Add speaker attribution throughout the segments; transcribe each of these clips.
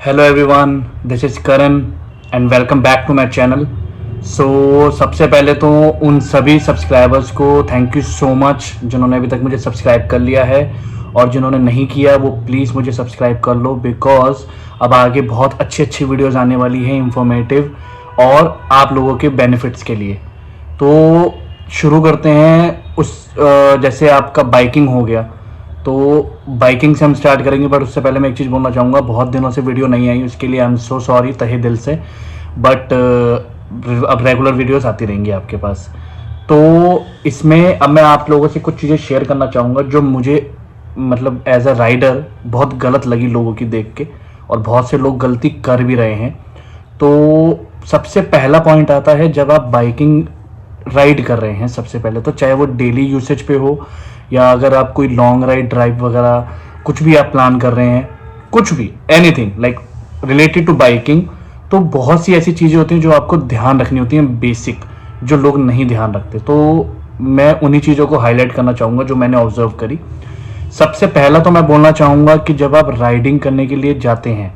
Speaker 1: Hello everyone, this is Karan and welcome back to my channel. सबसे पहले तो उन सभी सब्सक्राइबर्स को थैंक यू सो मच जिन्होंने अभी तक मुझे सब्सक्राइब कर लिया है, और जिन्होंने नहीं किया वो प्लीज़ मुझे सब्सक्राइब कर लो, बिकॉज अब आगे बहुत अच्छी अच्छी वीडियोज़ आने वाली हैं, इंफॉर्मेटिव और आप लोगों के बेनिफिट्स के लिए। तो शुरू करते हैं जैसे आपका बाइकिंग हो गया, तो बाइकिंग से हम स्टार्ट करेंगे। बट उससे पहले मैं एक चीज़ बोलना चाहूँगा, बहुत दिनों से वीडियो नहीं आई, उसके लिए आई एम सो सॉरी तहे दिल से। बट अब रेगुलर वीडियोस आती रहेंगी आपके पास। तो इसमें अब मैं आप लोगों से कुछ चीज़ें शेयर करना चाहूँगा जो मुझे मतलब एज अ राइडर बहुत गलत लगी लोगों की देख के, और बहुत से लोग गलती कर भी रहे हैं। तो सबसे पहला पॉइंट आता है, जब आप बाइकिंग राइड कर रहे हैं, सबसे पहले तो चाहे वो डेली यूसेज पे हो या अगर आप कोई लॉन्ग राइड ड्राइव वगैरह कुछ भी आप प्लान कर रहे हैं, कुछ भी anything like related to biking, तो बहुत सी ऐसी चीज़ें होती हैं जो आपको ध्यान रखनी होती हैं, बेसिक, जो लोग नहीं ध्यान रखते। तो मैं उन्हीं चीज़ों को हाईलाइट करना चाहूँगा जो मैंने ऑब्जर्व करी। सबसे पहला तो मैं बोलना चाहूँगा कि जब आप राइडिंग करने के लिए जाते हैं,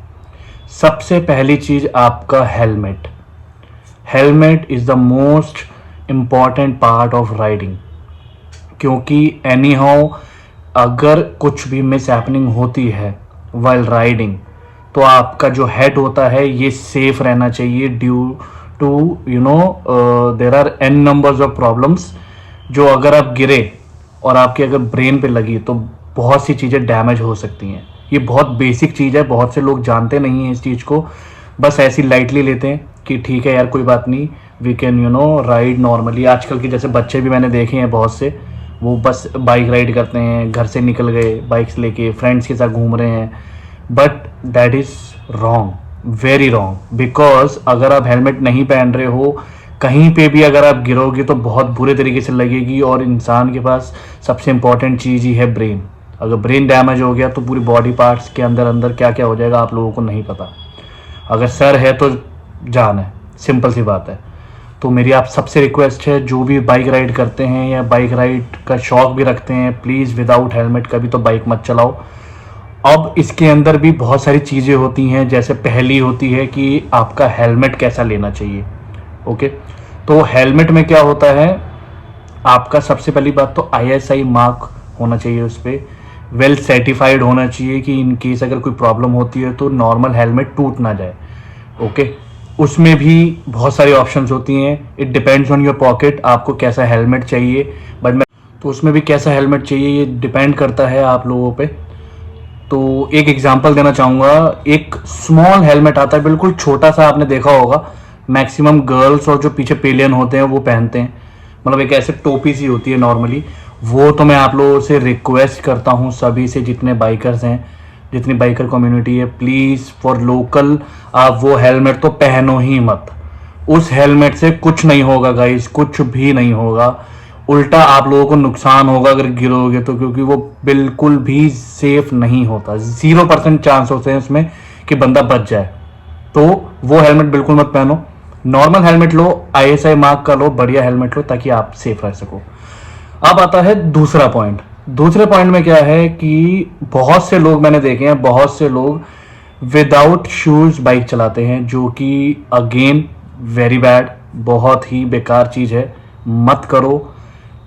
Speaker 1: सबसे पहली चीज़ आपका helmet. Helmet is the most important part of riding, क्योंकि एनी हाउ अगर कुछ भी मिस हैपनिंग होती है वाइल राइडिंग, तो आपका जो हेड होता है ये सेफ रहना चाहिए due to there are n numbers of problems, जो अगर आप गिरे और आपके अगर ब्रेन पे लगी तो बहुत सी चीज़ें डैमेज हो सकती हैं। ये बहुत बेसिक चीज़ है, बहुत से लोग जानते नहीं हैं इस चीज़ को, बस ऐसी लाइटली लेते हैं कि ठीक है यार कोई बात नहीं, वी कैन राइड नॉर्मली। आजकल के जैसे बच्चे भी मैंने देखे हैं बहुत से, वो बस बाइक राइड करते हैं, घर से निकल गए बाइक्स लेके फ्रेंड्स के साथ घूम रहे हैं। But that is wrong, very wrong, because अगर आप हेलमेट नहीं पहन रहे हो, कहीं पे भी अगर आप गिरोगे तो बहुत बुरे तरीके से लगेगी। और इंसान के पास सबसे इंपॉर्टेंट चीज़ ही है ब्रेन। अगर ब्रेन डैमेज हो गया तो पूरी बॉडी पार्ट्स के अंदर अंदर क्या क्या हो जाएगा आप लोगों को नहीं पता। अगर सर है तो जान है, सिंपल सी बात है। तो मेरी आप सबसे रिक्वेस्ट है, जो भी बाइक राइड करते हैं या बाइक राइड का शौक भी रखते हैं, प्लीज़ विदाउट हेलमेट कभी तो बाइक मत चलाओ। अब इसके अंदर भी बहुत सारी चीज़ें होती हैं, जैसे पहली होती है कि आपका हेलमेट कैसा लेना चाहिए। ओके, तो हेलमेट में क्या होता है, आपका सबसे पहली बात तो ISI मार्क होना चाहिए, उस पर वेल सर्टिफाइड होना चाहिए कि इन केस अगर कोई प्रॉब्लम होती है तो नॉर्मल हेलमेट टूट ना जाए। ओके, उसमें भी बहुत सारी ऑप्शंस होती हैं, it depends on your pocket, आपको कैसा हेलमेट चाहिए। बट मैं तो उसमें भी कैसा हेलमेट चाहिए ये डिपेंड करता है आप लोगों पे। तो एक एग्जांपल देना चाहूँगा, एक स्मॉल हेलमेट आता है, बिल्कुल छोटा सा, आपने देखा होगा मैक्सिमम गर्ल्स और जो पीछे पेलियन होते हैं वो पहनते हैं, मतलब एक ऐसे टोपी सी होती है नॉर्मली। वो तो मैं आप लोगों से रिक्वेस्ट करता हूँ, सभी से, जितने बाइकर्स हैं, जितनी बाइकर कम्युनिटी है, प्लीज़ फॉर लोकल आप वो हेलमेट तो पहनो ही मत। उस हेलमेट से कुछ नहीं होगा गाइस, कुछ भी नहीं होगा, उल्टा आप लोगों को नुकसान होगा अगर गिरोगे तो, क्योंकि वो बिल्कुल भी सेफ नहीं होता। 0% चांस होते हैं उसमें कि बंदा बच जाए। तो वो हेलमेट बिल्कुल मत पहनो, नॉर्मल हेलमेट लो, ISI मार्क का लो, बढ़िया हेलमेट लो, ताकि आप सेफ रह सको। अब आता है दूसरा पॉइंट। दूसरे पॉइंट में क्या है कि बहुत से लोग मैंने देखे हैं, बहुत से लोग विदाउट शूज बाइक चलाते हैं, जो कि अगेन वेरी बैड, बहुत ही बेकार चीज़ है, मत करो।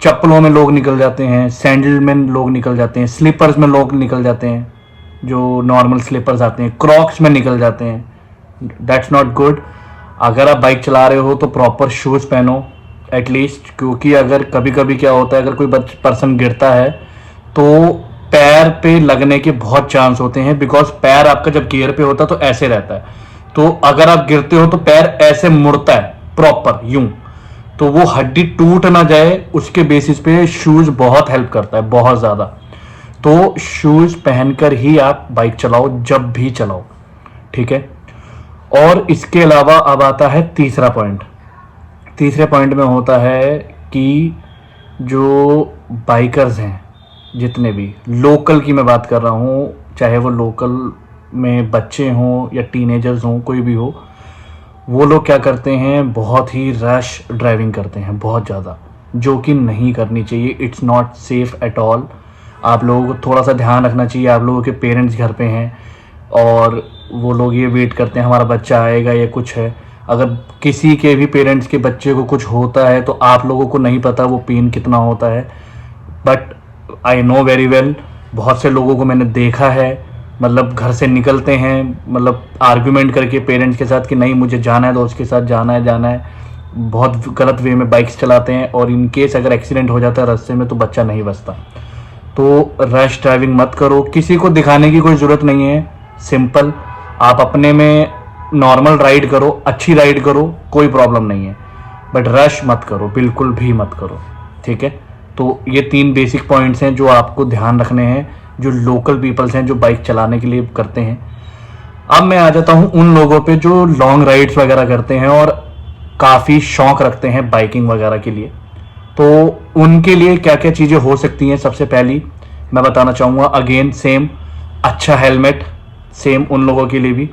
Speaker 1: चप्पलों में लोग निकल जाते हैं, सैंडल में लोग निकल जाते हैं, स्लीपर्स में लोग निकल जाते हैं, जो नॉर्मल स्लीपर्स आते हैं, क्रॉक्स में निकल जाते हैं। That's not good. अगर आप बाइक चला रहे हो तो प्रॉपर शूज़ पहनो एटलीस्ट, क्योंकि अगर कभी कभी क्या होता है, अगर कोई पर्सन गिरता है तो पैर पे लगने के बहुत चांस होते हैं, बिकॉज पैर आपका जब गियर पे होता है तो ऐसे रहता है, तो अगर आप गिरते हो तो पैर ऐसे मुड़ता है प्रॉपर यूं, तो वो हड्डी टूट ना जाए उसके बेसिस पे शूज बहुत हेल्प करता है, बहुत ज़्यादा। तो शूज पहनकर ही आप बाइक चलाओ जब भी चलाओ, ठीक है। और इसके अलावा अब आता है तीसरा पॉइंट। तीसरे पॉइंट में होता है कि जो बाइकर्स हैं, जितने भी लोकल की मैं बात कर रहा हूँ, चाहे वो लोकल में बच्चे हों या टीनेजर्स हों, कोई भी हो, वो लोग क्या करते हैं, बहुत ही रश ड्राइविंग करते हैं, बहुत ज़्यादा, जो कि नहीं करनी चाहिए। It's not safe at all. आप लोगों को थोड़ा सा ध्यान रखना चाहिए, आप लोगों के पेरेंट्स घर पे हैं, और वो लोग ये वेट करते हैं हमारा बच्चा आएगा या कुछ है। अगर किसी के भी पेरेंट्स के बच्चे को कुछ होता है तो आप लोगों को नहीं पता वो पेन कितना होता है, but I know very well. बहुत से लोगों को मैंने देखा है, मतलब घर से निकलते हैं, मतलब आर्ग्यूमेंट करके पेरेंट्स के साथ कि नहीं मुझे जाना है, दोस्त के साथ जाना है, बहुत गलत वे में बाइक्स चलाते हैं और इन केस अगर एक्सीडेंट हो जाता है रास्ते में तो बच्चा नहीं बचता। तो रश ड्राइविंग मत करो, किसी को दिखाने की कोई ज़रूरत नहीं है। सिंपल आप अपने में नॉर्मल राइड करो, अच्छी राइड करो, कोई प्रॉब्लम नहीं है, बट रश मत करो, बिल्कुल भी मत करो, ठीक है। तो ये 3 बेसिक पॉइंट्स हैं जो आपको ध्यान रखने हैं, जो लोकल पीपल्स हैं जो बाइक चलाने के लिए करते हैं। अब मैं आ जाता हूँ उन लोगों पे जो लॉन्ग राइड्स वगैरह करते हैं और काफ़ी शौक रखते हैं बाइकिंग वगैरह के लिए। तो उनके लिए क्या क्या चीज़ें हो सकती हैं, सबसे पहली मैं बताना चाहूँगा, अगेन सेम अच्छा हेलमेट, सेम उन लोगों के लिए भी।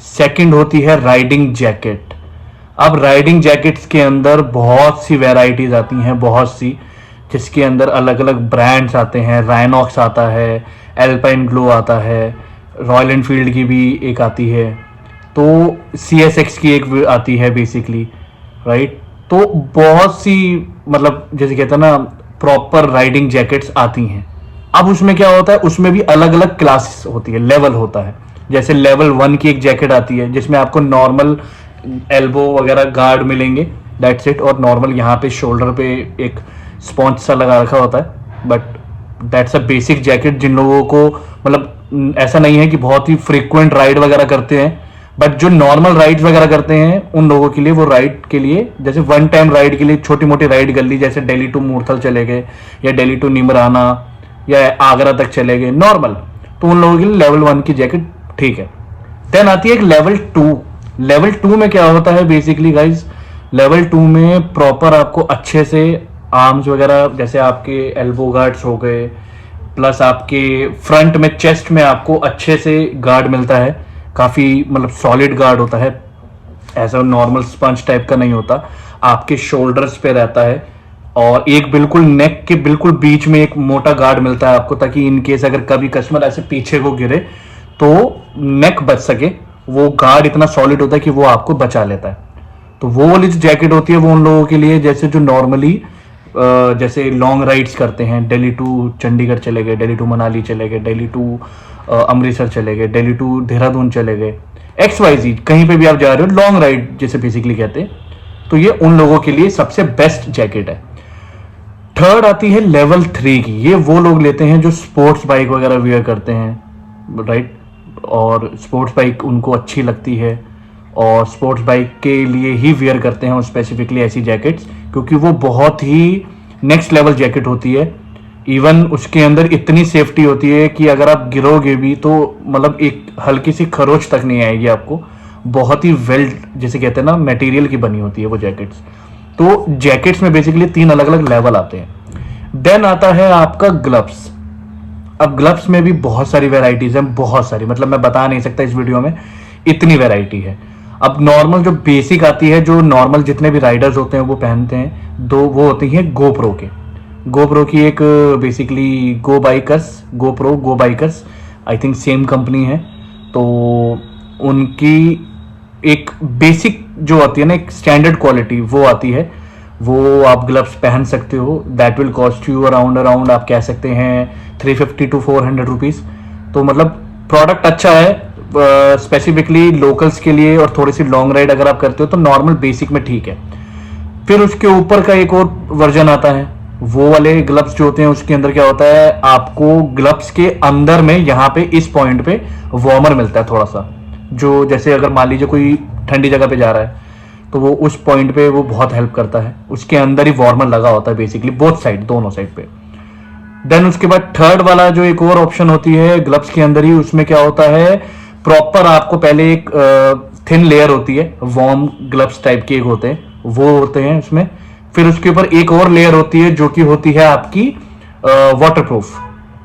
Speaker 1: सेकंड होती है राइडिंग जैकेट। अब राइडिंग जैकेट्स के अंदर बहुत सी वैरायटीज आती हैं, बहुत सी, जिसके अंदर अलग अलग ब्रांड्स आते हैं। राइनॉक्स आता है, एल्पाइन ग्लो आता है, रॉयल एनफील्ड की भी एक आती है, तो CSX की एक आती है बेसिकली, राइट। तो बहुत सी, मतलब जैसे कहते हैं ना, प्रॉपर राइडिंग जैकेट्स आती हैं। अब उसमें क्या होता है, उसमें भी अलग अलग क्लासेस होती है, लेवल होता है। जैसे लेवल 1 की एक जैकेट आती है जिसमें आपको नॉर्मल एल्बो वगैरह गार्ड मिलेंगे, दैट्स इट, और नॉर्मल यहाँ पे शोल्डर पे एक स्पॉन्ज सा लगा रखा होता है, but that's a basic jacket. जिन लोगों को, मतलब ऐसा नहीं है कि बहुत ही फ्रीक्वेंट राइड वगैरह करते हैं, बट जो नॉर्मल राइड्स वगैरह करते हैं उन लोगों के लिए, वो राइड के लिए, जैसे वन टाइम राइड के लिए छोटी मोटी राइड कर ली, जैसे दिल्ली टू मूर्थल चले गए या दिल्ली टू निमराना या आगरा तक चले गए नॉर्मल, तो उन लोगों के लिए लेवल 1 की जैकेट ठीक है। देन आती है एक लेवल 2। लेवल 2 में क्या होता है बेसिकली गाइज, लेवल 2 में प्रॉपर आपको अच्छे से आर्म्स वगैरह, जैसे आपके एल्बो गार्ड्स हो गए, प्लस आपके फ्रंट में चेस्ट में आपको अच्छे से गार्ड मिलता है, काफ़ी मतलब सॉलिड गार्ड होता है, ऐसा नॉर्मल स्पंज टाइप का नहीं होता, आपके शोल्डर्स पे रहता है। और एक बिल्कुल नेक के बिल्कुल बीच में एक मोटा गार्ड मिलता है आपको, ताकि इन केस अगर कभी कस्टमर ऐसे पीछे को गिरे तो नेक बच सके। वो गार्ड इतना सॉलिड होता है कि वो आपको बचा लेता है। तो वो वाली जो जैकेट होती है वो उन लोगों के लिए, जैसे जो नॉर्मली जैसे लॉन्ग राइड्स करते हैं, दिल्ली टू चंडीगढ़ चले गए, दिल्ली टू मनाली चले गए, दिल्ली टू अमृतसर चले गए, दिल्ली टू देहरादून चले गए, XYZ कहीं पे भी आप जा रहे हो, लॉन्ग राइड जिसे बेसिकली कहते हैं, तो ये उन लोगों के लिए सबसे बेस्ट जैकेट है। थर्ड आती है लेवल 3 की। ये वो लोग लेते हैं जो स्पोर्ट्स बाइक वगैरह वेयर करते हैं, राइट, और स्पोर्ट्स बाइक उनको अच्छी लगती है और स्पोर्ट्स बाइक के लिए ही वेयर करते हैं स्पेसिफिकली ऐसी जैकेट्स, क्योंकि वो बहुत ही नेक्स्ट लेवल जैकेट होती है। इवन उसके अंदर इतनी सेफ्टी होती है कि अगर आप गिरोगे भी तो मतलब एक हल्की सी खरोच तक नहीं आएगी आपको। बहुत ही वेल, जैसे कहते हैं ना, मटेरियल की बनी होती है वो जैकेट्स। तो जैकेट्स में बेसिकली 3 अलग अलग लेवल आते हैं। देन आता है आपका ग्लव्स। अब ग्लव्स में भी बहुत सारी वेराइटीज हैं, बहुत सारी, मतलब मैं बता नहीं सकता इस वीडियो में, इतनी वेराइटी है। अब नॉर्मल जो बेसिक आती है, जो नॉर्मल जितने भी राइडर्स होते हैं वो पहनते हैं, दो वो होती हैं गोप्रो के। गोप्रो की एक basically go bikers I think same company है। तो उनकी एक बेसिक जो आती है ना, एक स्टैंडर्ड क्वालिटी वो आती है, वो आप ग्लव्स पहन सकते हो। That will cost you around आप कह सकते हैं 350 to 400 रुपीज़। तो मतलब प्रोडक्ट अच्छा है, स्पेसिफिकली लोकल्स के लिए, और थोड़ी सी लॉन्ग राइड अगर आप करते हो तो नॉर्मल बेसिक में ठीक है। फिर उसके ऊपर का एक और वर्जन आता है, वो वाले ग्लव्स जो होते हैं उसके अंदर क्या होता है, आपको ग्लव्स के अंदर में यहाँ पे इस पॉइंट पे वार्मर मिलता है थोड़ा सा, जो जैसे अगर मान लीजिए कोई ठंडी जगह पे जा रहा है तो वो उस पॉइंट पे वो बहुत हेल्प करता है। उसके अंदर ही वार्मर लगा होता है बेसिकली, बोथ साइड, दोनों साइड पे। देन उसके बाद थर्ड वाला जो एक और ऑप्शन होती है ग्लव्स के अंदर ही, उसमें क्या होता है, प्रॉपर आपको पहले एक थिन लेयर होती है, वार्म ग्लव्स टाइप के एक होते हैं, वो होते हैं उसमें। फिर उसके ऊपर एक और लेयर होती है जो कि होती है आपकी वाटरप्रूफ।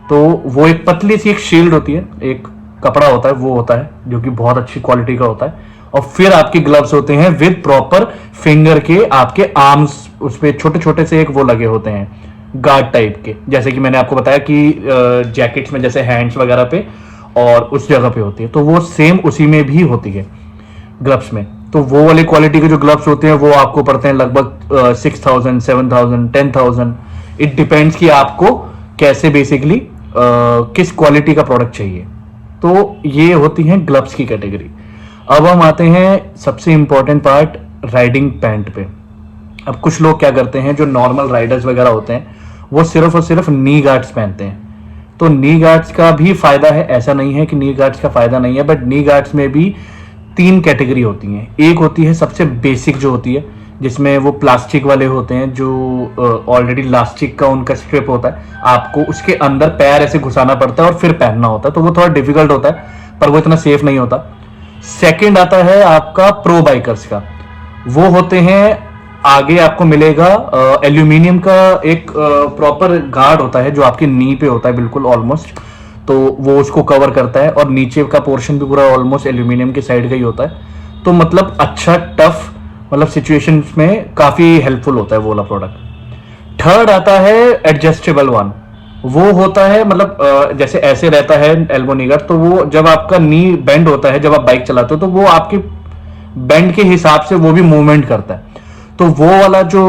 Speaker 1: तो वो एक पतली सी एक शील्ड होती है, एक कपड़ा होता है, वो होता है जो कि बहुत अच्छी क्वालिटी का होता है। और फिर आपके ग्लव्स होते हैं विद प्रॉपर फिंगर के, आपके आर्म्स उस पर छोटे छोटे से एक वो लगे होते हैं गार्ड टाइप के, जैसे कि मैंने आपको बताया कि जैकेट्स में जैसे हैंड्स वगैरह पे, और उस जगह पे होती है, तो वो सेम उसी में भी होती है ग्लव्स में। तो वो वाली क्वालिटी के जो ग्लव्स होते हैं वो आपको पड़ते हैं लगभग 6,000, 7,000, 10,000। इट डिपेंड्स कि आपको कैसे बेसिकली किस क्वालिटी का प्रोडक्ट चाहिए। तो ये होती हैं ग्लव्स की कैटेगरी। अब हम आते हैं सबसे इंपॉर्टेंट पार्ट, राइडिंग पैंट पे। अब कुछ लोग क्या करते हैं, जो नॉर्मल राइडर्स वगैरह होते हैं वो सिर्फ और सिर्फ नी गार्ड्स पहनते हैं। तो नी गार्ड्स का भी फायदा है, ऐसा नहीं है कि नी गार्ड्स का फायदा नहीं है, बट नी गार्ड्स में भी 3 कैटेगरी होती हैं। एक होती है सबसे बेसिक जो होती है, जिसमें वो प्लास्टिक वाले होते हैं, जो ऑलरेडी इलास्टिक का उनका स्ट्रिप होता है, आपको उसके अंदर पैर ऐसे घुसाना पड़ता है और फिर पहनना होता है, तो वो थोड़ा डिफिकल्ट होता है, पर वो इतना सेफ नहीं होता। सेकंड आता है आपका प्रो बाइकर्स का। वो होते हैं, आगे आपको मिलेगा एल्यूमिनियम का एक प्रॉपर गार्ड होता है जो आपके नी पे होता है बिल्कुल ऑलमोस्ट, तो वो उसको कवर करता है, और नीचे का पोर्शन भी पूरा ऑलमोस्ट एल्यूमिनियम के साइड का ही होता है। तो मतलब अच्छा टफ, मतलब सिचुएशंस में काफी हेल्पफुल होता है वो वाला प्रोडक्ट। थर्ड आता है एडजस्टेबल वन। वो होता है मतलब जैसे ऐसे रहता है एल्बो नी गार्ड, तो वो जब आपका नी बेंड होता है, जब आप बाइक चलाते हो, तो वो आपके बेंड के हिसाब से वो भी मूवमेंट करता है। तो वो वाला जो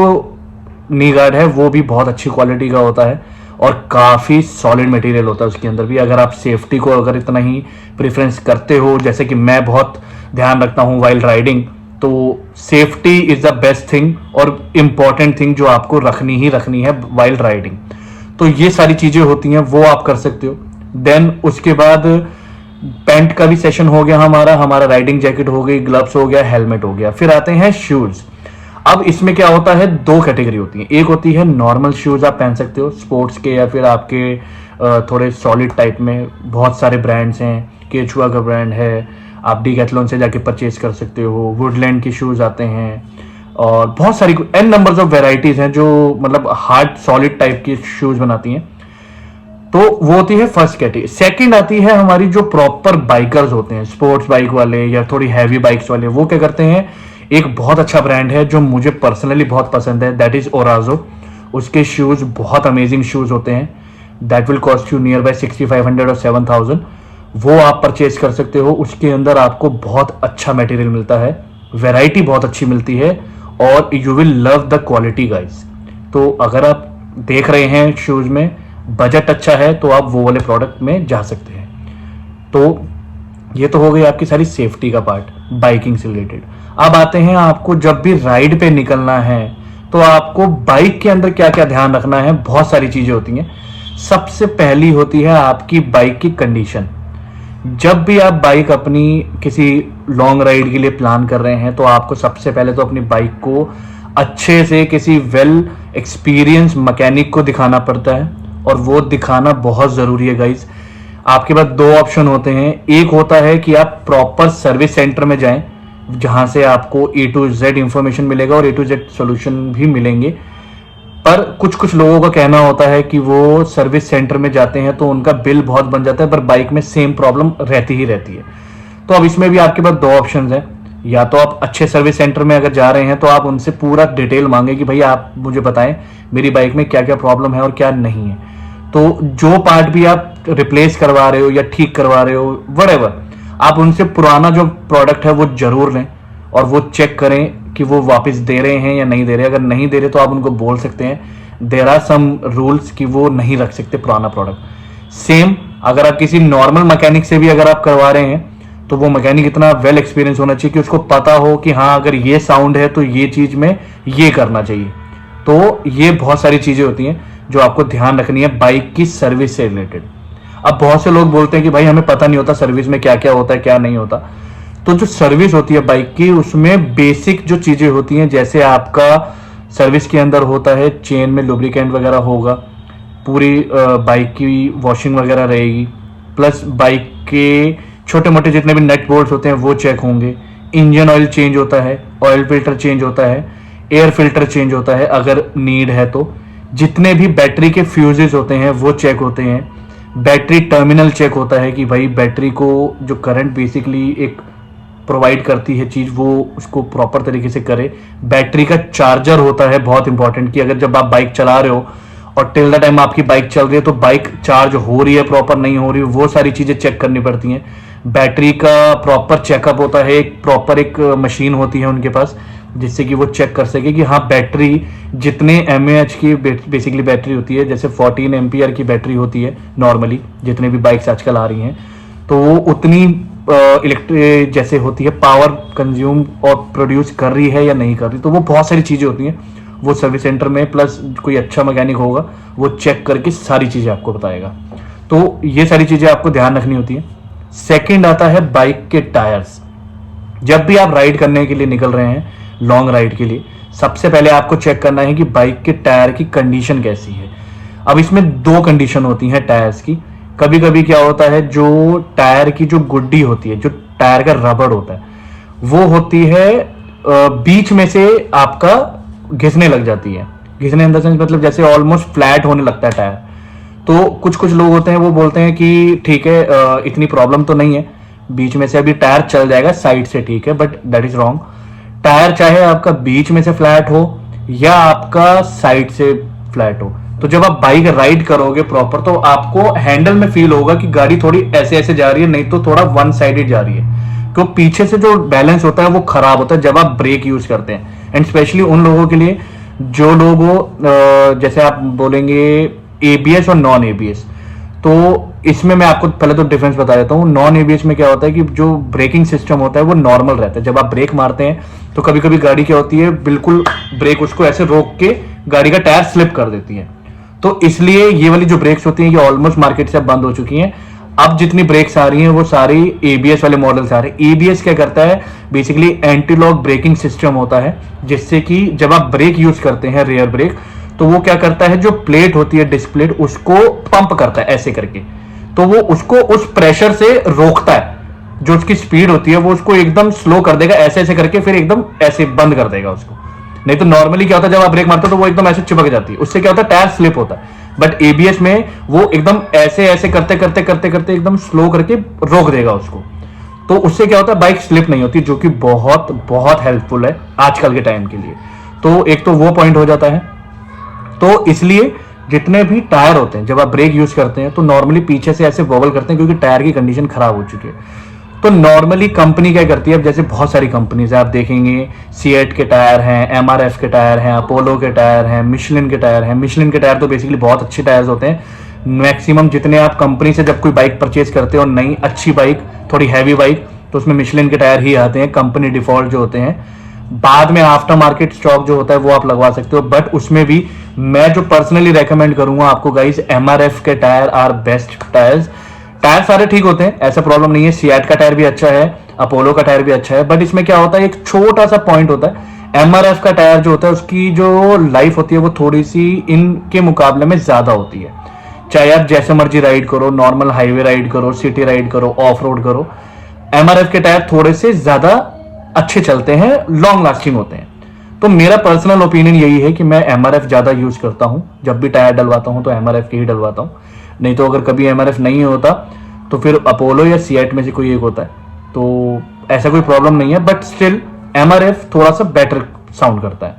Speaker 1: नी गार्ड है वो भी बहुत अच्छी क्वालिटी का होता है और काफी सॉलिड मटेरियल होता है उसके अंदर भी। अगर आप सेफ्टी को अगर इतना ही प्रेफरेंस करते हो, जैसे कि मैं बहुत ध्यान रखता हूं वाइल राइडिंग, तो safety is the best thing और इंपॉर्टेंट थिंग जो आपको रखनी ही रखनी है वाइल राइडिंग। तो ये सारी चीजें होती हैं, वो आप कर सकते हो। देन उसके बाद पैंट का भी सेशन हो गया हमारा राइडिंग जैकेट हो गई, ग्लव्स हो गया, हेलमेट हो गया। फिर आते हैं शूज। अब इसमें क्या होता है, 2 कैटेगरी होती है। एक होती है नॉर्मल शूज, आप पहन सकते हो स्पोर्ट्स के, या फिर आपके थोड़े सॉलिड टाइप में बहुत सारे ब्रांड्स हैं, केचुआ का ब्रांड है, आप डीकैथलॉन से जाके परचेज कर सकते हो। वुडलैंड के शूज आते हैं और बहुत सारी एन नंबर्स ऑफ वेराइटीज हैं जो मतलब हार्ड सॉलिड टाइप के शूज बनाती हैं। तो वो होती है फर्स्ट कैटेगरी। सेकंड आती है हमारी जो प्रॉपर बाइकर्स होते हैं, स्पोर्ट्स बाइक वाले या थोड़ी हैवी बाइक्स वाले। वो क्या करते हैं, एक बहुत अच्छा ब्रांड है जो मुझे पर्सनली बहुत पसंद है, दैट इज ओराजो। उसके शूज बहुत अमेजिंग शूज होते हैं, that will cost you near by 6,500 और 7,000। वो आप परचेज कर सकते हो। उसके अंदर आपको बहुत अच्छा मटेरियल मिलता है, वैरायटी बहुत अच्छी मिलती है और you will love the quality guys. तो अगर आप देख रहे हैं शूज में बजट अच्छा है तो आप वो वाले प्रोडक्ट में जा सकते हैं। तो ये तो हो गई आपकी सारी सेफ्टी का पार्ट बाइकिंग से रिलेटेड। अब आते हैं आपको जब भी राइड पे निकलना है तो आपको बाइक के अंदर क्या क्या ध्यान रखना है। बहुत सारी चीजें होती हैं। सबसे पहली होती है आपकी बाइक की कंडीशन। जब भी आप बाइक अपनी किसी लॉन्ग राइड के लिए प्लान कर रहे हैं तो आपको सबसे पहले तो अपनी बाइक को अच्छे से किसी वेल एक्सपीरियंस मैकेनिक को दिखाना पड़ता है, और वो दिखाना बहुत जरूरी है गाइज। आपके पास 2 ऑप्शन होते हैं। एक होता है कि आप प्रॉपर सर्विस सेंटर में जाएं, जहां से आपको A to Z इंफॉर्मेशन मिलेगा और A to Z सोल्यूशन भी मिलेंगे। पर कुछ कुछ लोगों का कहना होता है कि वो सर्विस सेंटर में जाते हैं तो उनका बिल बहुत बन जाता है, पर बाइक में सेम प्रॉब्लम रहती ही रहती है। तो अब इसमें भी आपके पास 2 ऑप्शन हैं। या तो आप अच्छे सर्विस सेंटर में अगर जा रहे हैं तो आप उनसे पूरा डिटेल मांगे कि भाई आप मुझे बताएं मेरी बाइक में क्या क्या प्रॉब्लम है और क्या नहीं है। तो जो पार्ट भी आप रिप्लेस करवा रहे हो या ठीक करवा रहे हो, व्हाटएवर, आप उनसे पुराना जो प्रोडक्ट है वो जरूर लें और वो चेक करें कि वो वापस दे रहे हैं या नहीं दे रहे। अगर नहीं दे रहे तो आप उनको बोल सकते हैं, देयर आर सम रूल्स कि वो नहीं रख सकते पुराना प्रोडक्ट। सेम अगर आप किसी नॉर्मल मैकेनिक से भी अगर आप करवा रहे हैं तो वो मैकेनिक इतना वेल एक्सपीरियंस होना चाहिए कि उसको पता हो कि हाँ अगर ये साउंड है तो ये चीज में ये करना चाहिए। तो ये बहुत सारी चीजें होती हैं जो आपको ध्यान रखनी है बाइक की सर्विस से रिलेटेड। अब बहुत से लोग बोलते हैं कि भाई हमें पता नहीं होता सर्विस में क्या क्या होता है क्या नहीं होता। तो जो सर्विस होती है बाइक की, उसमें बेसिक जो चीजें होती हैं, जैसे आपका सर्विस के अंदर होता है चेन में लुब्रिकेंट वगैरह होगा, पूरी बाइक की वॉशिंग वगैरह रहेगी, प्लस बाइक के छोटे मोटे जितने भी नट बोल्ट होते हैं वो चेक होंगे। इंजन ऑयल चेंज होता है, ऑयल फिल्टर चेंज होता है, एयर फिल्टर चेंज होता है अगर नीड है तो। जितने भी बैटरी के फ्यूजेस होते हैं वो चेक होते हैं। बैटरी टर्मिनल चेक होता है कि भाई बैटरी को जो करंट बेसिकली एक प्रोवाइड करती है चीज वो उसको प्रॉपर तरीके से करे। बैटरी का चार्जर होता है बहुत इंपॉर्टेंट, कि अगर जब आप बाइक चला रहे हो और टिल द टाइम आपकी बाइक चल रही है तो बाइक चार्ज हो रही है प्रॉपर, नहीं हो रही, वो सारी चीज़ें चेक करनी पड़ती हैं। बैटरी का प्रॉपर चेकअप होता है, एक प्रॉपर एक मशीन होती है उनके पास जिससे कि वो चेक कर सके कि हाँ बैटरी जितने mAh की बेसिकली बैटरी होती है, जैसे 14 एम्पियर की बैटरी होती है नॉर्मली जितने भी बाइक्स आजकल आ रही हैं, तो वो उतनी इलेक्ट्रिक जैसे होती है पावर कंज्यूम और प्रोड्यूस कर रही है या नहीं कर रही। तो वो बहुत सारी चीज़ें होती हैं, वो सर्विस सेंटर में प्लस कोई अच्छा मैकेनिक होगा वो चेक करके सारी चीज़ें आपको बताएगा। तो ये सारी चीज़ें आपको ध्यान रखनी होती है। सेकंड आता है बाइक के टायर्स। जब भी आप राइड करने के लिए निकल रहे हैं, लॉन्ग राइड के लिए, सबसे पहले आपको चेक करना है कि बाइक के टायर की कंडीशन कैसी है। अब इसमें दो कंडीशन होती हैं टायर्स की। कभी कभी क्या होता है, जो टायर की जो गुड्डी होती है, जो टायर का रबड़ होता है, वो होती है बीच में से आपका घिसने लग जाती है। घिसने इन द सेंस मतलब जैसे ऑलमोस्ट फ्लैट होने लगता है टायर। तो कुछ कुछ लोग होते हैं वो बोलते हैं कि ठीक है इतनी प्रॉब्लम तो नहीं है, बीच में से अभी टायर चल जाएगा, साइड से ठीक है, but that is wrong. Tyre चाहे आपका बीच में से फ्लैट हो या आपका साइड से फ्लैट हो, तो जब आप बाइक राइड करोगे प्रॉपर तो आपको हैंडल में फील होगा कि गाड़ी थोड़ी ऐसे ऐसे जा रही है, नहीं तो थोड़ा वन साइडेड जा रही है। तो पीछे से जो बैलेंस होता है वो खराब होता है जब आप ब्रेक यूज करते हैं। एंड स्पेशली उन लोगों के लिए जो लोग जैसे आप बोलेंगे एबीएस और नॉन एबीएस, तो इसमें मैं आपको पहले तो डिफरेंस बता देता हूँ। नॉन एबीएस में क्या होता है कि जो ब्रेकिंग सिस्टम होता है वो नॉर्मल रहता है। जब आप ब्रेक मारते हैं तो कभी कभी गाड़ी क्या होती है, बिल्कुल ब्रेक उसको ऐसे रोक के गाड़ी का टायर स्लिप कर देती है। तो इसलिए ये वाली जो ब्रेक्स होती हैं ये ऑलमोस्ट मार्केट से बंद हो चुकी हैं। अब जितनी ब्रेक्स आ रही हैं वो सारी एबीएस वाले मॉडल्स आ रहे हैं। एबीएस क्या करता है, basically anti lock braking system होता है, जिससे कि जब आप ब्रेक यूज करते हैं रियर ब्रेक, तो वो क्या करता है, जो प्लेट होती है डिस्क प्लेट, उसको पंप करता है ऐसे करके। तो वो उसको उस प्रेशर से रोकता है, जो उसकी स्पीड होती है वो उसको एकदम स्लो कर देगा ऐसे ऐसे करके, फिर एकदम ऐसे बंद कर देगा उसको। नहीं तो नॉर्मली क्या होता है जब आप ब्रेक मारते हो तो वो एकदम ऐसे चिपक जाती है, उससे क्या होता है टायर स्लिप होता है। बट एबीएस में वो एकदम ऐसे ऐसे करते करते करते करते एकदम स्लो करके रोक देगा उसको। तो उससे क्या होता है बाइक स्लिप नहीं होती, जो कि बहुत बहुत हेल्पफुल है आजकल के टाइम के लिए। तो एक तो वो पॉइंट हो जाता है। तो इसलिए जितने भी टायर होते हैं जब आप ब्रेक यूज करते हैं तो नॉर्मली पीछे से ऐसे वॉबल करते हैं, क्योंकि टायर की कंडीशन खराब हो चुकी है। तो नॉर्मली कंपनी क्या करती है, अब जैसे बहुत सारी कंपनीज है, आप देखेंगे सीएट के टायर हैं, एमआरएफ के टायर हैं, अपोलो के टायर हैं, मिशलिन के टायर हैं। मिशलिन के टायर तो बेसिकली बहुत अच्छे टायर्स होते हैं। मैक्सिमम जितने आप कंपनी से जब कोई बाइक परचेज करते हो, नई अच्छी बाइक, थोड़ी हैवी बाइक, तो उसमें मिशलिन के टायर ही आते हैं, कंपनी डिफॉल्ट जो होते हैं। बाद में आफ्टर मार्केट स्टॉक जो होता है वो आप लगवा सकते हो, बट उसमें भी मैं जो पर्सनली रेकमेंड करूंगा आपको गाइस, एमआरएफ के tyre are best tyres. Tyre सारे ठीक होते हैं, ऐसा प्रॉब्लम नहीं है। सीएट का टायर भी अच्छा है, अपोलो का टायर भी अच्छा है, बट इसमें क्या होता है, एक छोटा सा पॉइंट होता है। एमआरएफ का टायर जो होता है उसकी जो लाइफ होती है वो थोड़ी सी इनके मुकाबले में ज्यादा होती है। चाहे आप जैसे मर्जी राइड करो, नॉर्मल हाईवे राइड करो, सिटी राइड करो, ऑफ रोड करो, एमआरएफ के टायर थोड़े से ज्यादा अच्छे चलते हैं, लॉन्ग लास्टिंग होते हैं। तो मेरा पर्सनल ओपिनियन यही है कि मैं एमआरएफ ज्यादा यूज करता हूं। जब भी टायर डलवाता हूं तो एमआरएफ के ही डलवाता हूं। नहीं तो अगर कभी एमआरएफ नहीं होता तो फिर अपोलो या सीएट में से कोई एक होता है, तो ऐसा कोई प्रॉब्लम नहीं है। बट स्टिल एमआरएफ थोड़ा सा बेटर साउंड करता है।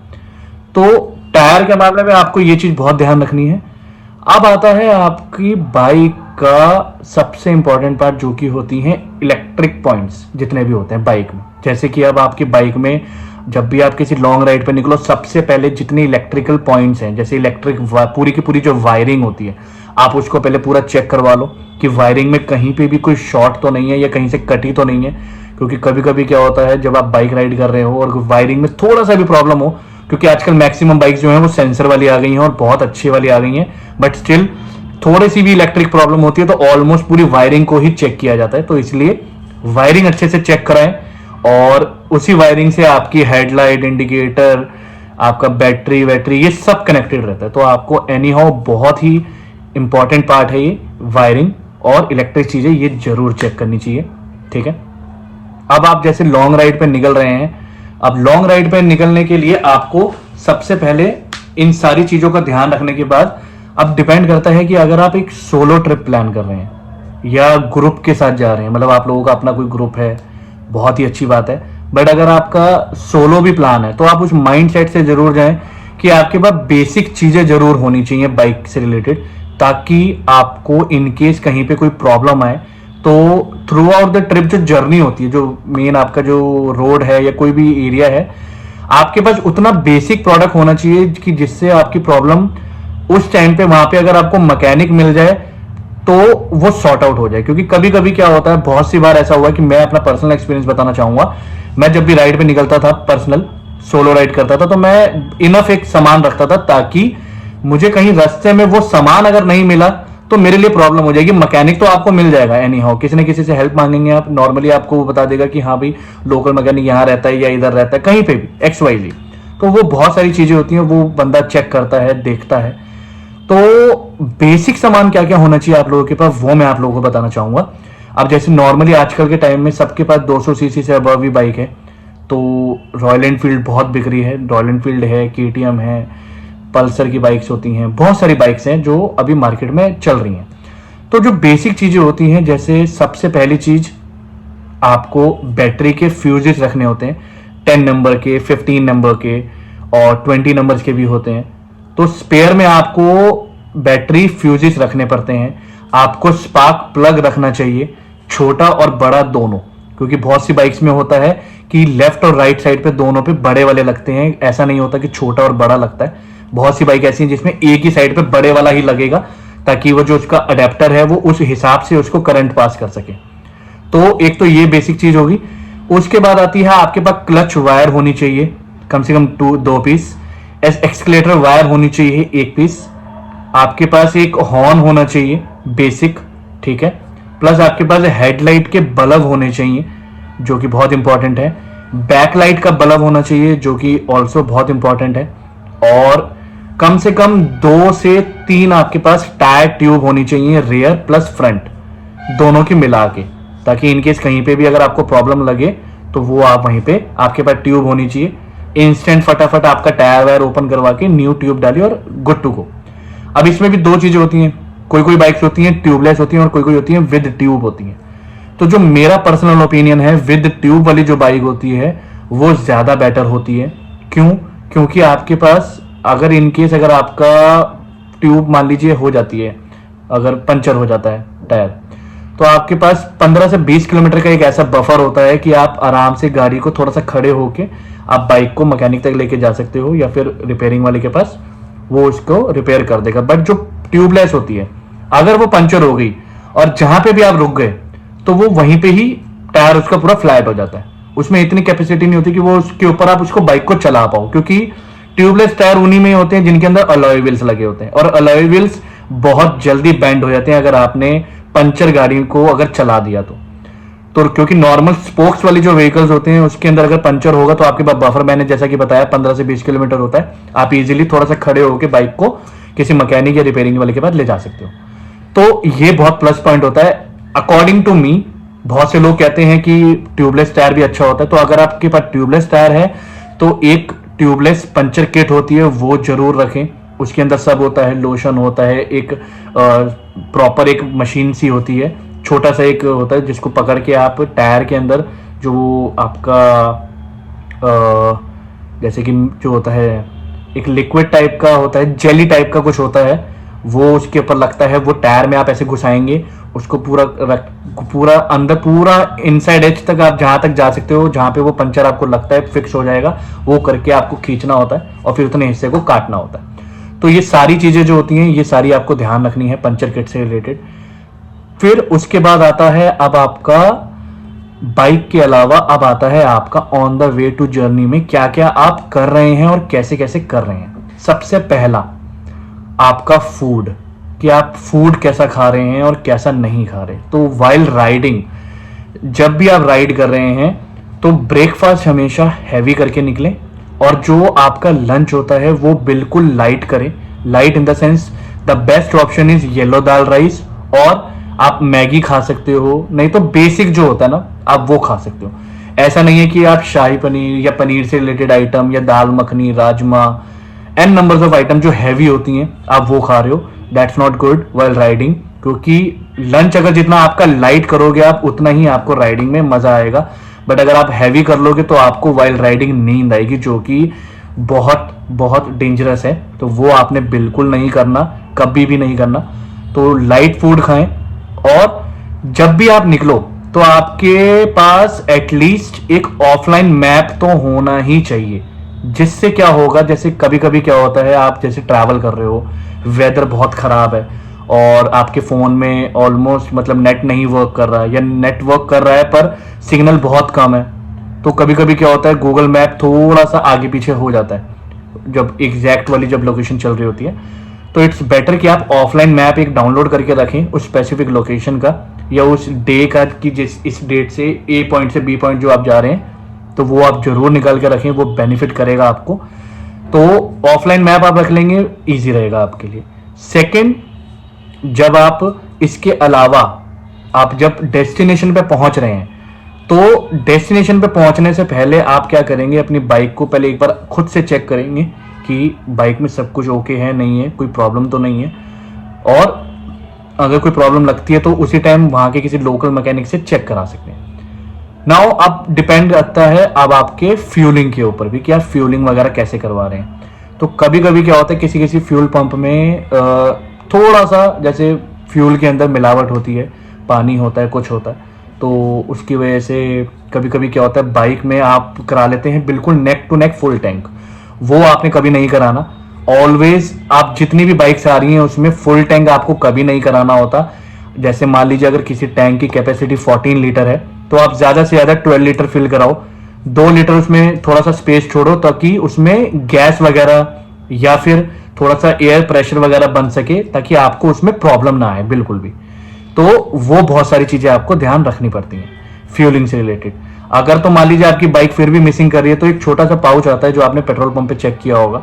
Speaker 1: तो टायर के मामले में आपको ये चीज बहुत ध्यान रखनी है। अब आता है आपकी बाइक का सबसे इंपॉर्टेंट पार्ट, जो कि होती हैं इलेक्ट्रिक पॉइंट्स जितने भी होते हैं बाइक में। जैसे कि अब आपकी बाइक में जब भी आप किसी लॉन्ग राइड पे निकलो, सबसे पहले जितने इलेक्ट्रिकल पॉइंट्स हैं, जैसे इलेक्ट्रिक पूरी की पूरी जो वायरिंग होती है, आप उसको पहले पूरा चेक करवा लो कि वायरिंग में कहीं पे भी कोई शॉर्ट तो नहीं है या कहीं से कटी तो नहीं है। क्योंकि कभी कभी क्या होता है जब आप बाइक राइड कर रहे हो और वायरिंग में थोड़ा सा भी प्रॉब्लम हो, क्योंकि आजकल मैक्सिमम बाइक जो है वो सेंसर वाली आ गई हैं और बहुत अच्छी वाली आ गई हैं, बट स्टिल थोड़ी सी भी इलेक्ट्रिक प्रॉब्लम होती है तो ऑलमोस्ट पूरी वायरिंग को ही चेक किया जाता है। तो इसलिए वायरिंग अच्छे से चेक कराएं, और उसी वायरिंग से आपकी हेडलाइट, इंडिकेटर, आपका बैटरी ये सब कनेक्टेड रहता है। तो आपको एनी हाउ बहुत ही इंपॉर्टेंट पार्ट है ये वायरिंग, और इलेक्ट्रिक चीजें ये जरूर चेक करनी चाहिए, ठीक है। अब आप जैसे लॉन्ग राइड पे निकल रहे हैं, अब लॉन्ग राइड पे निकलने के लिए आपको सबसे पहले इन सारी चीजों का ध्यान रखने के बाद, अब डिपेंड करता है कि अगर आप एक सोलो ट्रिप प्लान कर रहे हैं या ग्रुप के साथ जा रहे हैं, मतलब आप लोगों का अपना कोई ग्रुप है, बहुत ही अच्छी बात है। बट अगर आपका सोलो भी प्लान है तो आप उस माइंड सेट से जरूर जाएं कि आपके पास बेसिक चीजें जरूर होनी चाहिए बाइक से रिलेटेड, ताकि आपको इन केस कहीं पे कोई प्रॉब्लम आए तो थ्रू आउट द ट्रिप जो जर्नी होती है, जो मेन आपका जो रोड है या कोई भी एरिया है, आपके पास उतना बेसिक प्रोडक्ट होना चाहिए कि जिससे आपकी प्रॉब्लम उस टाइम पे वहां पे अगर आपको मैकेनिक मिल जाए तो वो सॉर्ट आउट हो जाए। क्योंकि कभी कभी क्या होता है, बहुत सी बार ऐसा हुआ कि मैं अपना पर्सनल एक्सपीरियंस बताना चाहूंगा। मैं जब भी राइड पे निकलता था, पर्सनल सोलो राइड करता था, तो मैं इनफ एक सामान रखता था ताकि मुझे कहीं रास्ते में वो सामान अगर नहीं मिला तो मेरे लिए प्रॉब्लम हो जाएगी। मैकेनिक तो आपको मिल जाएगा एनी हाउ, किसी न किसी से हेल्प मांगेंगे आप, नॉर्मली आपको वो बता देगा कि हाँ भाई लोकल मैकेनिक यहाँ रहता है या इधर रहता है, कहीं पे भी XYZ। तो वो बहुत सारी चीजें होती हैं, वो बंदा चेक करता है, देखता है। तो बेसिक सामान क्या क्या होना चाहिए आप लोगों के पास, वो मैं आप लोगों को बताना चाहूंगा। अब जैसे नॉर्मली आजकल के टाइम में सबके पास 200 सीसी से अबव ही बाइक है, तो रॉयल एनफील्ड बहुत बिक रही है, रॉयल एनफील्ड है, KTM है, पल्सर की बाइक्स होती हैं, बहुत सारी बाइक्स हैं जो अभी मार्केट में चल रही हैं। तो जो बेसिक चीजें होती हैं, जैसे सबसे पहली चीज आपको बैटरी के फ्यूजेस रखने होते हैं, 10 नंबर के, 15 नंबर के और 20 नंबर्स के भी होते हैं। तो स्पेयर में आपको बैटरी फ्यूजेस रखने पड़ते हैं। आपको स्पार्क प्लग रखना चाहिए, छोटा और बड़ा दोनों, क्योंकि बहुत सी बाइक्स में होता है कि लेफ्ट और राइट साइड पे दोनों पे बड़े वाले लगते हैं, ऐसा नहीं होता कि छोटा और बड़ा लगता है। बहुत सी बाइक ऐसी हैं जिसमें एक ही साइड पे बड़े वाला ही लगेगा, ताकि वो जो उसका अडेप्टर है वो उस हिसाब से उसको करंट पास कर सके। तो एक तो ये बेसिक चीज होगी। उसके बाद आती है आपके पास क्लच वायर होनी चाहिए, कम से कम 2 पीस। एक्सकलेटर वायर होनी चाहिए 1 पीस। आपके पास एक हॉर्न होना चाहिए बेसिक, ठीक है। प्लस आपके पास हेडलाइट के बल्ब होने चाहिए, जो कि बहुत इंपॉर्टेंट है। बैकलाइट का बल्ब होना चाहिए, जो कि ऑल्सो बहुत इंपॉर्टेंट है। और कम से कम 2 से 3 आपके पास टायर ट्यूब होनी चाहिए, रेयर प्लस फ्रंट दोनों की मिला के, ताकि इनकेस कहीं पे भी अगर आपको प्रॉब्लम लगे तो वो आप वहीं पे आपके पास ट्यूब होनी चाहिए। इंस्टेंट फटाफट आपका टायर वायर ओपन करवा के न्यू ट्यूब डाली और गुड टू गो। अब इसमें भी 2 चीजें होती हैं, कोई कोई बाइक्स होती हैं ट्यूबलेस होती हैं और कोई कोई होती हैं विद ट्यूब होती हैं। तो जो मेरा पर्सनल ओपिनियन है, विद ट्यूब वाली जो बाइक होती है वो ज्यादा बेटर होती है। क्यों? क्योंकि आपके पास अगर इनकेस अगर आपका ट्यूब मान लीजिए हो जाती है, अगर पंचर हो जाता है टायर, तो आपके पास 15 से 20 किलोमीटर का एक ऐसा बफर होता है कि आप आराम से गाड़ी को थोड़ा सा खड़े होके आप बाइक को मैकेनिक तक लेके जा सकते हो, या फिर रिपेयरिंग वाले के पास, वो उसको रिपेयर कर देगा। बट जो ट्यूबलेस होती है, अगर वो पंचर हो गई और जहां पे भी आप रुक गए तो वो वहीं पे ही टायर उसका पूरा फ्लैट हो जाता है। उसमें इतनी कैपेसिटी नहीं होती कि वो उसके ऊपर आप उसको बाइक को चला पाओ, क्योंकि ट्यूबलेस टायर उन्हीं में होते हैं जिनके अंदर अलॉय व्हील्स लगे होते हैं, और अलॉय व्हील्स बहुत जल्दी बेंड हो जाते हैं अगर आपने पंचर गाड़ी को अगर चला दिया तो क्योंकि नॉर्मल स्पोक्स वाली जो व्हीकल्स होते हैं उसके अंदर अगर पंचर होगा तो आपके पास बफर, मैंने जैसा कि बताया 15 से 20 किलोमीटर होता है, आप इजीली थोड़ा सा खड़े होकर बाइक को किसी मैकेनिक या रिपेयरिंग वाले के पास ले जा सकते हो। तो ये बहुत प्लस पॉइंट होता है अकॉर्डिंग टू मी। बहुत से लोग कहते हैं कि ट्यूबलेस टायर भी अच्छा होता है, तो अगर आपके पास ट्यूबलेस टायर है तो एक ट्यूबलेस पंचर किट होती है वो जरूर रखें। उसके अंदर सब होता है, लोशन होता है, एक प्रॉपर एक मशीन सी होती है, छोटा सा एक होता है जिसको पकड़ के आप टायर के अंदर जो आपका जैसे कि जो होता है एक लिक्विड टाइप का होता है, जेली टाइप का कुछ होता है, वो उसके ऊपर लगता है। वो टायर में आप ऐसे घुसाएंगे उसको, पूरा अंदर पूरा इनसाइड एज तक आप जहां तक जा सकते हो, जहां पे वो पंचर आपको लगता है फिक्स हो जाएगा, वो करके आपको खींचना होता है और फिर उतने हिस्से को काटना होता है। तो ये सारी चीजें जो होती हैं ये सारी आपको ध्यान रखनी है पंचर किट से रिलेटेड। फिर उसके बाद आता है अब आपका बाइक के अलावा अब आता है आपका on the way to journey में क्या क्या आप कर रहे हैं और कैसे कैसे कर रहे हैं। सबसे पहला आपका फूड, कि आप फूड कैसा खा रहे हैं और कैसा नहीं खा रहे। तो वाइल राइडिंग, जब भी आप राइड कर रहे हैं तो ब्रेकफास्ट हमेशा हैवी करके निकलें, और जो आपका लंच होता है वो बिल्कुल लाइट करें। Light in the sense the best option is yellow dal rice, और आप मैगी खा सकते हो, नहीं तो बेसिक जो होता है ना आप वो खा सकते हो। ऐसा नहीं है कि आप शाही पनीर या पनीर से रिलेटेड आइटम या dal makhani, rajma, an numbers of item जो हैवी होती हैं आप वो खा रहे हो। That's not good while riding, क्योंकि लंच अगर जितना आपका लाइट करोगे आप उतना ही आपको राइडिंग में मजा आएगा। बट अगर आप हैवी कर लोगे तो आपको वाइल राइडिंग नींद आएगी, जो कि बहुत बहुत डेंजरस है, तो वो आपने बिल्कुल नहीं करना, कभी भी नहीं करना। तो लाइट फूड खाएं, और जब भी आप निकलो तो आपके पास एटलीस्ट एक ऑफलाइन मैप तो होना ही चाहिए। जिससे क्या होगा, जैसे कभी कभी क्या होता है, आप जैसे ट्रैवल कर रहे हो, वेदर बहुत खराब है और आपके फ़ोन में ऑलमोस्ट मतलब नेट नहीं वर्क कर रहा है, या नेट वर्क कर रहा है पर सिग्नल बहुत कम है, तो कभी कभी क्या होता है, गूगल मैप थोड़ा सा आगे पीछे हो जाता है जब एग्जैक्ट वाली जब लोकेशन चल रही होती है। तो इट्स बेटर कि आप ऑफलाइन मैप एक डाउनलोड करके रखें उस स्पेसिफिक लोकेशन का, या उस डे का, कि जिस इस डेट से ए पॉइंट से बी पॉइंट जो आप जा रहे हैं, तो वो आप जरूर निकाल के रखें, वो बेनिफिट करेगा आपको। तो ऑफलाइन मैप आप रख लेंगे, ईजी रहेगा आपके लिए। सेकेंड, जब आप इसके अलावा आप जब डेस्टिनेशन पे पहुंच रहे हैं, तो डेस्टिनेशन पे पहुंचने से पहले आप क्या करेंगे, अपनी बाइक को पहले एक बार खुद से चेक करेंगे कि बाइक में सब कुछ ओके है, नहीं है, कोई प्रॉब्लम तो नहीं है। और अगर कोई प्रॉब्लम लगती है तो उसी टाइम वहां के किसी लोकल मैकेनिक से चेक करा सकते हैं। नाउ अब डिपेंड करता है अब आपके फ्यूलिंग के ऊपर भी कि आप फ्यूलिंग वगैरह कैसे करवा रहे हैं। तो कभी कभी क्या होता है, किसी किसी फ्यूल पंप में थोड़ा सा जैसे फ्यूल के अंदर मिलावट होती है, पानी होता है, कुछ होता है, तो उसकी वजह से कभी कभी क्या होता है, बाइक में आप करा लेते हैं बिल्कुल neck to neck full tank. वो आपने कभी नहीं कराना। ऑलवेज आप जितनी भी बाइक्स आ रही हैं उसमें फुल टैंक आपको कभी नहीं कराना होता। जैसे मान लीजिए अगर किसी टैंक की कैपेसिटी 14 लीटर है, तो आप ज्यादा से ज्यादा 12 लीटर फिल कराओ, 2 लीटर उसमें थोड़ा सा स्पेस छोड़ो ताकि उसमें गैस वगैरह या फिर थोड़ा सा एयर प्रेशर वगैरह बन सके, ताकि आपको उसमें प्रॉब्लम ना आए बिल्कुल भी। तो वो बहुत सारी चीजें आपको ध्यान रखनी पड़ती हैं फ्यूलिंग से रिलेटेड। अगर तो मान लीजिए आपकी बाइक फिर भी मिसिंग कर रही है, तो एक छोटा सा पाउच आता है जो आपने पेट्रोल पंप पे चेक किया होगा,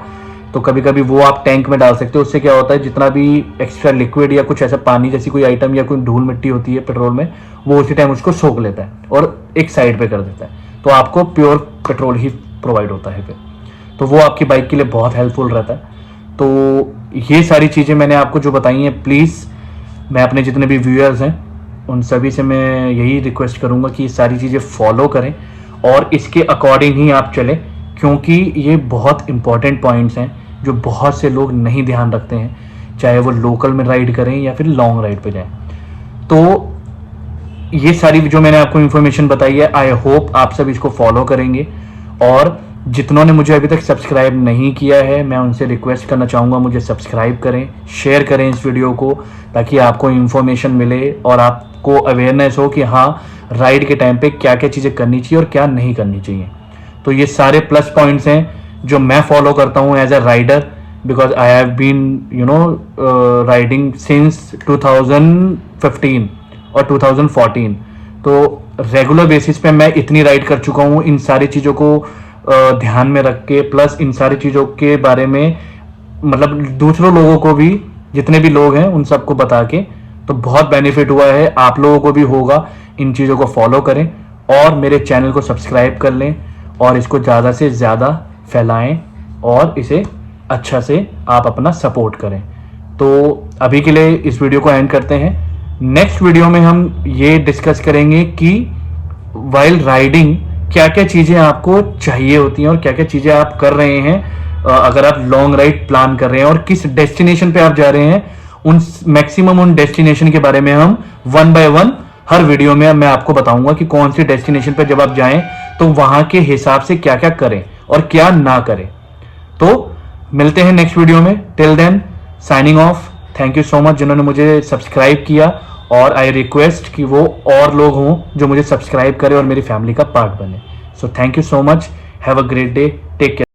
Speaker 1: तो कभी कभी वो आप टैंक में डाल सकते हो। उससे क्या होता है, जितना भी एक्स्ट्रा लिक्विड या कुछ ऐसा पानी जैसी कोई आइटम या कोई धूल मिट्टी होती है पेट्रोल में, वो उसी टाइम उसको सोख लेता है और एक साइड पे कर देता है, तो आपको प्योर पेट्रोल ही प्रोवाइड होता है फिर। तो वो आपकी बाइक के लिए बहुत हेल्पफुल रहता है। तो ये सारी चीज़ें मैंने आपको जो बताई हैं, प्लीज़ मैं अपने जितने भी व्यूअर्स हैं उन सभी से मैं यही रिक्वेस्ट करूंगा कि ये सारी चीज़ें फॉलो करें और इसके अकॉर्डिंग ही आप चलें, क्योंकि ये बहुत इंपॉर्टेंट पॉइंट्स हैं जो बहुत से लोग नहीं ध्यान रखते हैं, चाहे वो लोकल में राइड करें या फिर लॉन्ग राइड पे जाएं। तो ये सारी जो मैंने आपको इन्फॉर्मेशन बताई है, आई होप आप सब इसको फॉलो करेंगे। और जितनों ने मुझे अभी तक सब्सक्राइब नहीं किया है, मैं उनसे रिक्वेस्ट करना चाहूँगा, मुझे सब्सक्राइब करें, शेयर करें इस वीडियो को, ताकि आपको इन्फॉर्मेशन मिले और आपको अवेयरनेस हो कि हाँ, राइड के टाइम पे क्या क्या चीज़ें करनी चाहिए और क्या नहीं करनी चाहिए। तो ये सारे प्लस पॉइंट्स हैं जो मैं फॉलो करता हूँ as a rider, because I have been riding since 2015 और 2014। तो रेगुलर बेसिस पे मैं इतनी राइड कर चुका हूँ, इन सारी चीज़ों को ध्यान में रख के, प्लस इन सारी चीज़ों के बारे में मतलब दूसरों लोगों को भी, जितने भी लोग हैं उन सबको बता के, तो बहुत बेनिफिट हुआ है, आप लोगों को भी होगा। इन चीज़ों को फॉलो करें और मेरे चैनल को सब्सक्राइब कर लें और इसको ज़्यादा से ज़्यादा फैलाएं और इसे अच्छा से आप अपना सपोर्ट करें। तो अभी के लिए इस वीडियो को एंड करते हैं। नेक्स्ट वीडियो में हम ये डिस्कस करेंगे कि वाइल राइडिंग क्या क्या चीज़ें आपको चाहिए होती हैं और क्या क्या चीज़ें आप कर रहे हैं अगर आप लॉन्ग राइड प्लान कर रहे हैं, और किस डेस्टिनेशन पे आप जा रहे हैं, उन मैक्सिमम उन डेस्टिनेशन के बारे में हम 1 बाय 1 हर वीडियो में मैं आपको बताऊंगा कि कौन सी डेस्टिनेशन पे जब आप जाएं तो वहां के हिसाब से क्या क्या करें और क्या ना करें। तो मिलते हैं नेक्स्ट वीडियो में। Till then signing off. Thank you so much जिन्होंने मुझे सब्सक्राइब किया, और आई रिक्वेस्ट कि वो और लोग हों जो मुझे सब्सक्राइब करें और मेरी फैमिली का पार्ट बने। So thank you so much. Have a great day. Take care.